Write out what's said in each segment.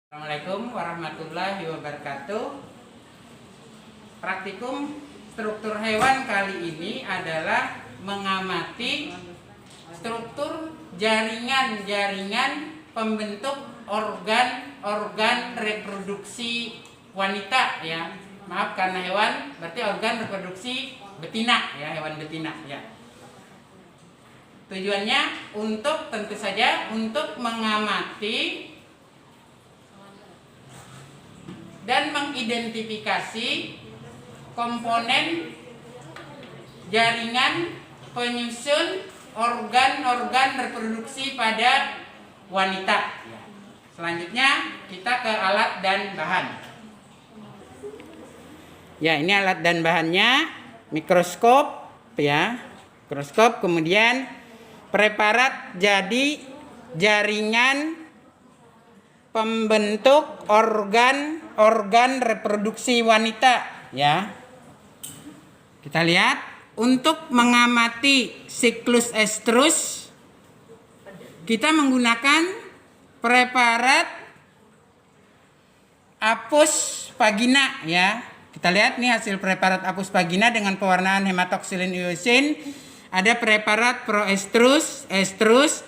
Assalamualaikum warahmatullahi wabarakatuh. Praktikum struktur hewan kali ini adalah mengamati struktur jaringan-jaringan pembentuk organ-organ reproduksi wanita ya. Maaf, karena hewan berarti organ reproduksi betina ya, hewan betina ya. Tujuannya untuk tentu saja untuk mengamati dan mengidentifikasi komponen jaringan penyusun organ-organ reproduksi pada wanita. Selanjutnya kita ke alat dan bahan. Ya, ini alat dan bahannya mikroskop ya. Mikroskop, kemudian preparat jadi jaringan pembentuk organ reproduksi wanita ya. Kita lihat untuk mengamati siklus estrus kita menggunakan preparat Apus vagina ya. Kita lihat nih hasil preparat Apus vagina dengan pewarnaan hematoksilin iosin. Ada preparat proestrus, estrus,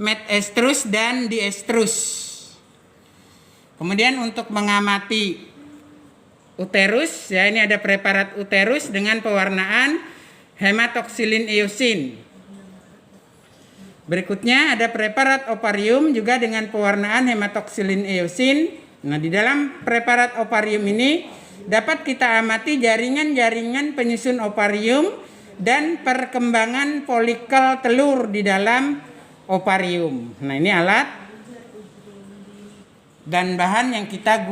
metestrus dan diestrus. Kemudian untuk mengamati uterus ya, ini ada preparat uterus dengan pewarnaan hematoksilin iosin. Berikutnya ada preparat ovarium juga dengan pewarnaan hematoksilin iosin. Nah, di dalam preparat ovarium ini dapat kita amati jaringan-jaringan penyusun ovarium dan perkembangan folikel telur di dalam ovarium. Nah, ini alat dan bahan yang kita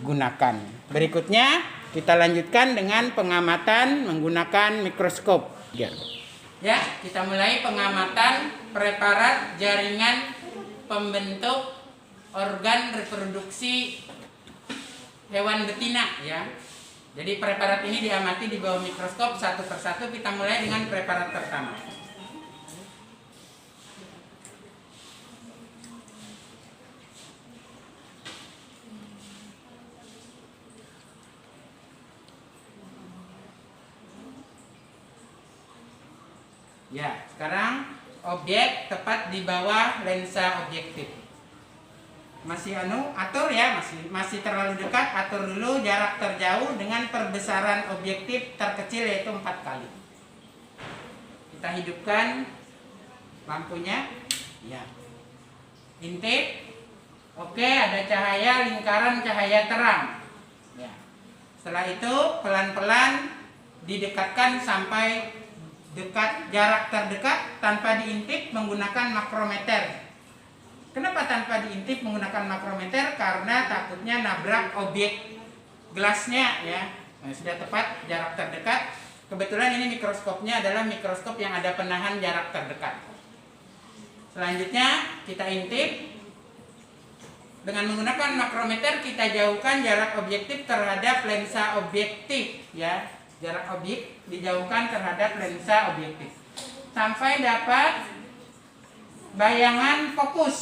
gunakan. Berikutnya kita lanjutkan dengan pengamatan menggunakan mikroskop. Ya, kita mulai pengamatan preparat jaringan pembentuk organ reproduksi hewan betina ya. Jadi preparat ini diamati di bawah mikroskop satu persatu. Kita mulai dengan preparat pertama. Ya, sekarang objek tepat di bawah lensa objektif. Masih atur ya, masih terlalu dekat, atur dulu jarak terjauh dengan perbesaran objektif terkecil yaitu 4 kali. Kita hidupkan lampunya. Ya. Intip. Oke, ada cahaya lingkaran cahaya terang. Ya. Setelah itu pelan-pelan didekatkan sampai dekat jarak terdekat tanpa diintip menggunakan makrometer. Kenapa tanpa diintip menggunakan makrometer? Karena takutnya nabrak objek gelasnya ya. Nah, sudah tepat jarak terdekat. Kebetulan ini mikroskopnya adalah mikroskop yang ada penahan jarak terdekat. Selanjutnya kita intip. Dengan menggunakan makrometer kita jauhkan jarak objektif terhadap lensa objektif ya. Jarak objek dijauhkan terhadap lensa objektif sampai dapat bayangan fokus.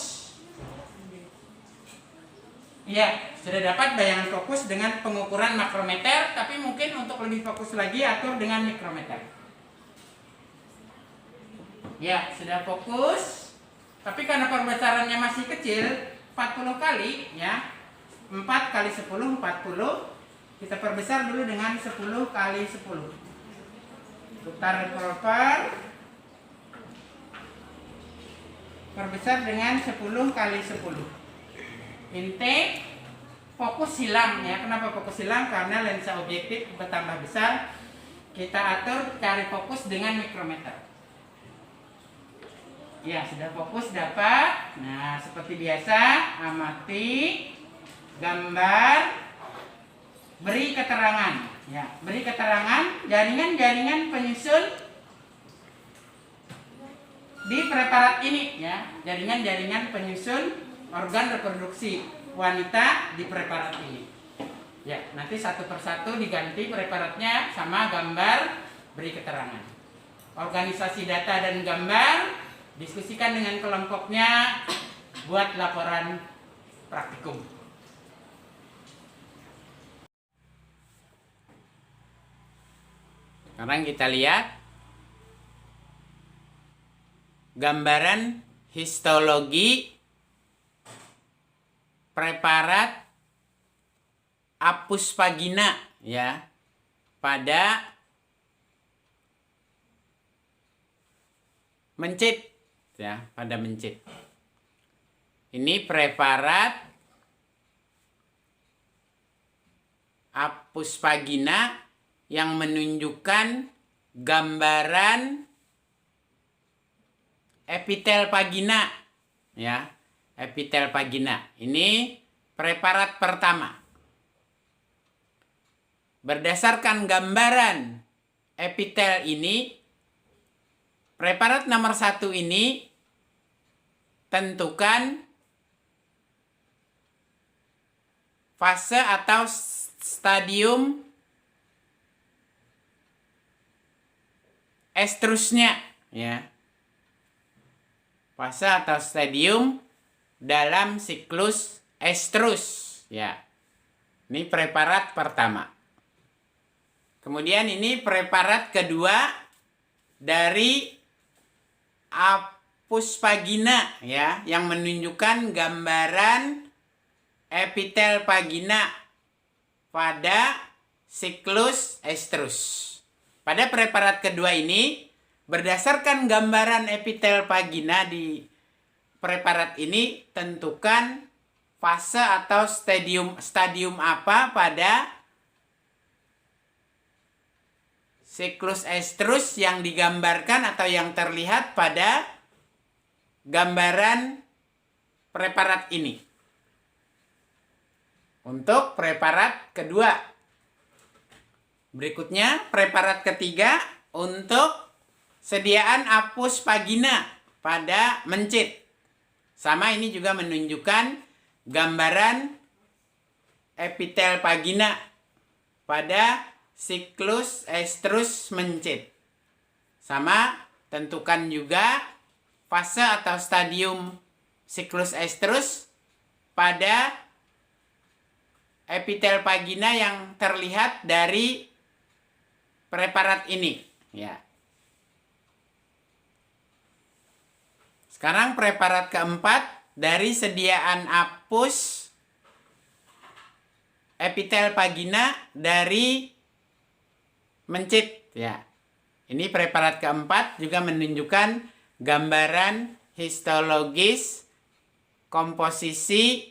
Ya, sudah dapat bayangan fokus dengan pengukuran makrometer, tapi mungkin untuk lebih fokus lagi atur dengan mikrometer. Ya, sudah fokus. Tapi karena perbesarannya masih kecil, 40 kali ya. 4 kali 10 40. Kita perbesar dulu dengan 10 kali 10. Putar revolver. Perbesar dengan 10 kali 10. Intake, fokus hilang ya. Kenapa fokus hilang? Karena lensa objektif bertambah besar. Kita atur cari fokus dengan mikrometer. Ya, sudah fokus dapat. Nah, seperti biasa, amati, gambar, beri keterangan. Ya, beri keterangan jaringan-jaringan penyusun di preparat ini ya. Jaringan-jaringan penyusun organ reproduksi wanita di preparat ini. Ya, nanti satu persatu diganti preparatnya sama gambar, beri keterangan. Organisasi data dan gambar, diskusikan dengan kelompoknya, buat laporan praktikum. Sekarang kita lihat gambaran histologi preparat Apus vagina ya pada mencit ya, pada mencit. Ini preparat Apus vagina yang menunjukkan gambaran epitel vagina ya, epitel vagina. Ini preparat pertama. Berdasarkan gambaran epitel ini, preparat nomor 1 ini tentukan fase atau stadium estrusnya ya. Fase atau stadium dalam siklus estrus ya. Ini preparat pertama. Kemudian ini preparat kedua dari Apus vagina ya, yang menunjukkan gambaran epitel vagina pada siklus estrus. Pada preparat kedua ini, berdasarkan gambaran epitel vagina di preparat ini, tentukan fase atau stadium apa pada siklus estrus yang digambarkan atau yang terlihat pada gambaran preparat ini. Untuk preparat kedua. Berikutnya preparat ketiga untuk sediaan apus vagina pada mencit. Sama, ini juga menunjukkan gambaran epitel vagina pada siklus estrus mencit. Sama, tentukan juga fase atau stadium siklus estrus pada epitel vagina yang terlihat dari preparat ini ya. Sekarang preparat keempat dari sediaan apus epitel vagina dari mencit ya. Ini preparat keempat juga menunjukkan gambaran histologis komposisi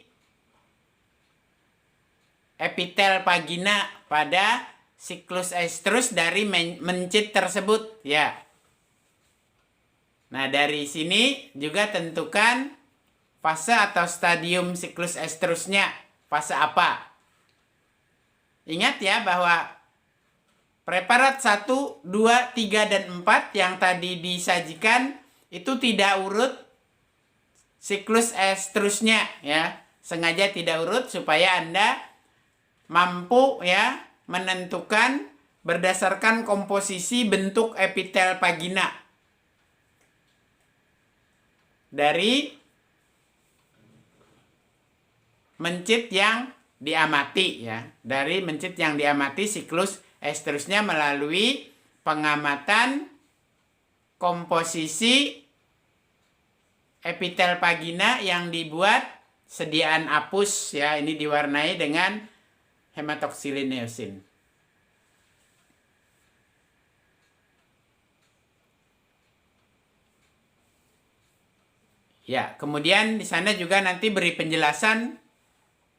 epitel vagina pada siklus estrus dari mencit tersebut ya. Nah, dari sini juga tentukan fase atau stadium siklus estrusnya, fase apa. Ingat ya bahwa preparat 1, 2, 3, dan 4 yang tadi disajikan itu tidak urut siklus estrusnya ya. Sengaja tidak urut supaya Anda mampu ya menentukan berdasarkan komposisi bentuk epitel vagina dari mencit yang diamati ya. Dari mencit yang diamati siklus estrusnya melalui pengamatan komposisi epitel vagina yang dibuat sediaan apus ya. Ini diwarnai dengan hematoxylin-eosin. Ya, kemudian di sana juga nanti beri penjelasan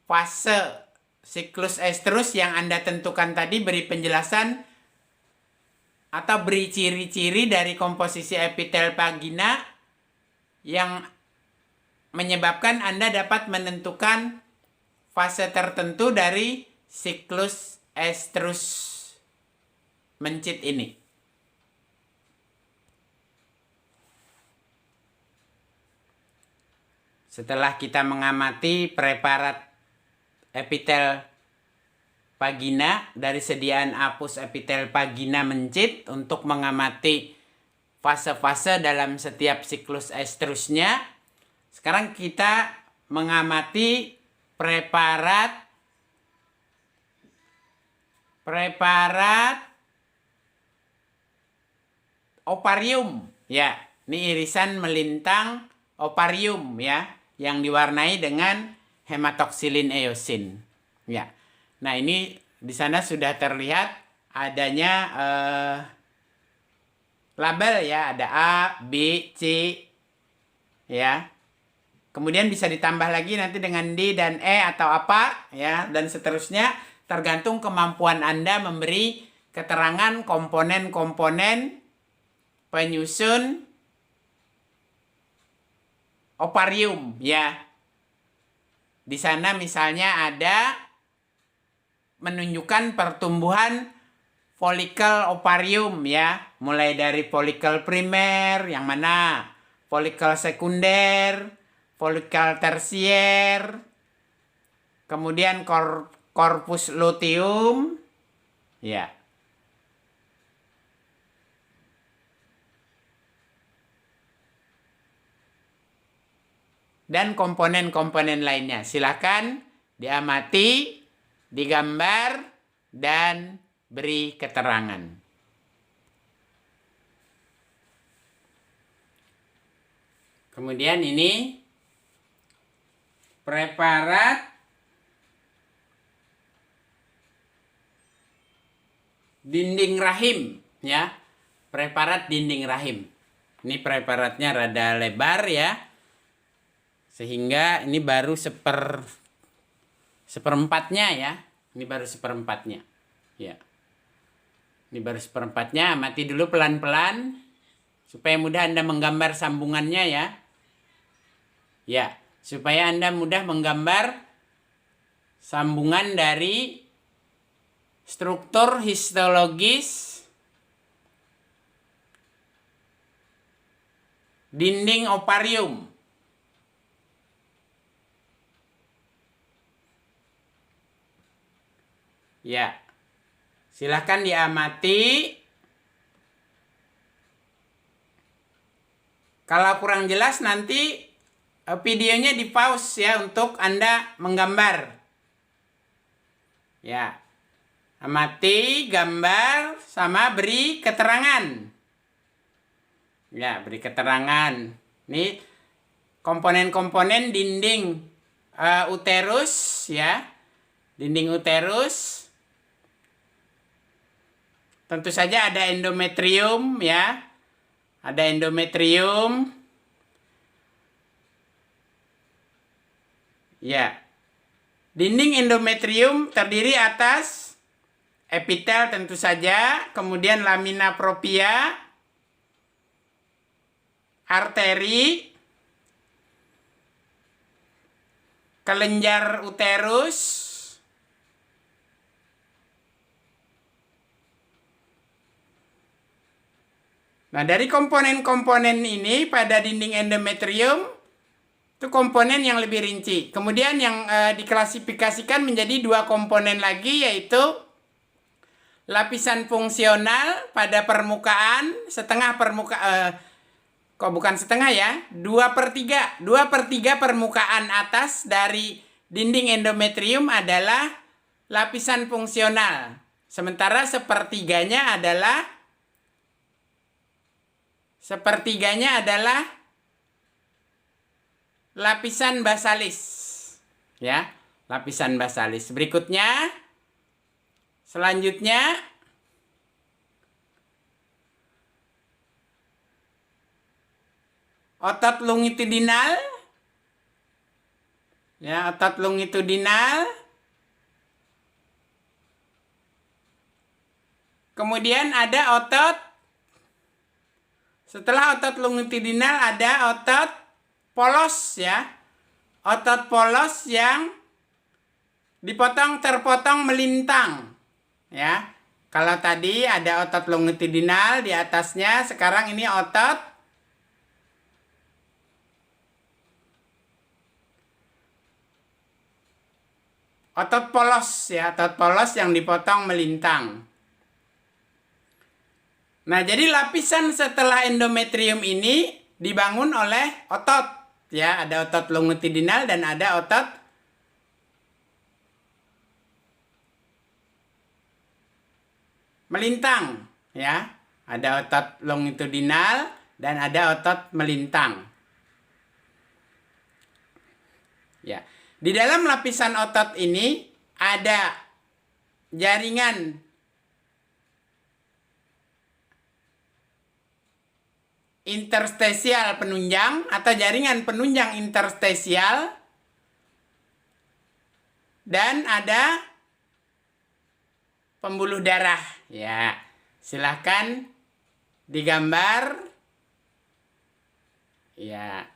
fase siklus estrus yang Anda tentukan tadi, beri penjelasan atau beri ciri-ciri dari komposisi epitel vagina yang menyebabkan Anda dapat menentukan fase tertentu dari siklus estrus mencit ini. Setelah kita mengamati preparat epitel vagina dari sediaan apus epitel vagina mencit untuk mengamati fase-fase dalam setiap siklus estrusnya, sekarang kita mengamati preparat oparium, ya. Ini irisan melintang oparium, ya, yang diwarnai dengan hematoksilin eosin, ya. Nah, ini di sana sudah terlihat adanya label, ya, ada A, B, C, ya. Kemudian bisa ditambah lagi nanti dengan D dan E atau apa, ya, dan seterusnya tergantung kemampuan Anda memberi keterangan komponen-komponen penyusun oparium, ya. Di sana misalnya ada menunjukkan pertumbuhan folikel oparium, ya, mulai dari folikel primer yang mana, folikel sekunder, folikel tersier, kemudian korpus luteum, ya. Dan komponen-komponen lainnya. Silakan diamati, digambar, dan beri keterangan. Kemudian ini preparat dinding rahim, ya. Preparat dinding rahim. Ini preparatnya rada lebar, ya. Sehingga ini baru seperempatnya, ya. Ini baru seperempatnya, ya. Ini baru seperempatnya. Amati dulu pelan-pelan supaya mudah Anda menggambar sambungannya, ya. Ya, supaya Anda mudah menggambar sambungan dari struktur histologis dinding oparium. Ya, silahkan diamati. Kalau kurang jelas nanti videonya di pause, ya, untuk Anda menggambar. Ya, amati, gambar, sama beri keterangan. Ya, beri keterangan. Ini komponen-komponen dinding uterus, ya. Dinding uterus. Tentu saja ada endometrium, ya. Ada endometrium. Ya. Dinding endometrium terdiri atas epitel tentu saja, kemudian lamina propria, arteri, kelenjar uterus, nah, dari komponen-komponen ini pada dinding endometrium itu komponen yang lebih rinci. Kemudian yang diklasifikasikan menjadi dua komponen lagi, yaitu lapisan fungsional pada permukaan, setengah permukaan, bukan setengah, ya, 2/3. 2/3 permukaan atas dari dinding endometrium adalah lapisan fungsional. Sementara sepertiganya adalah lapisan basalis, ya, lapisan basalis. Berikutnya, selanjutnya otot longitudinal, ya, otot longitudinal. Kemudian ada otot, setelah otot longitudinal ada otot polos, ya. Otot polos yang terpotong melintang, ya. Kalau tadi ada otot longitudinal di atasnya, sekarang ini otot polos, ya, otot polos yang dipotong melintang. Nah, jadi lapisan setelah endometrium ini dibangun oleh otot, ya, ada otot longitudinal dan ada otot melintang, ya. Ada otot longitudinal dan ada otot melintang. Ya. Di dalam lapisan otot ini ada jaringan interstisial penunjang atau jaringan penunjang interstisial, dan ada pembuluh darah. Ya, silahkan digambar. Ya.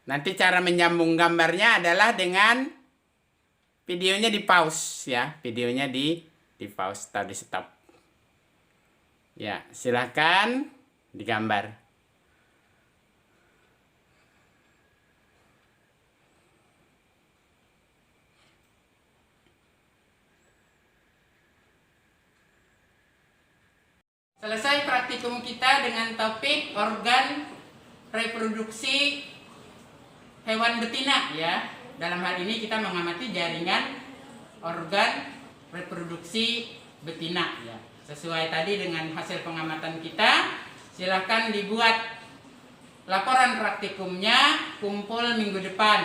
Nanti cara menyambung gambarnya adalah dengan videonya di pause ya, videonya di pause atau di stop. Ya, silahkan digambar. Selesai praktikum kita dengan topik organ reproduksi hewan betina ya. Dalam hal ini kita mengamati jaringan organ reproduksi betina ya. Sesuai tadi dengan hasil pengamatan kita, silahkan dibuat laporan praktikumnya, kumpul minggu depan.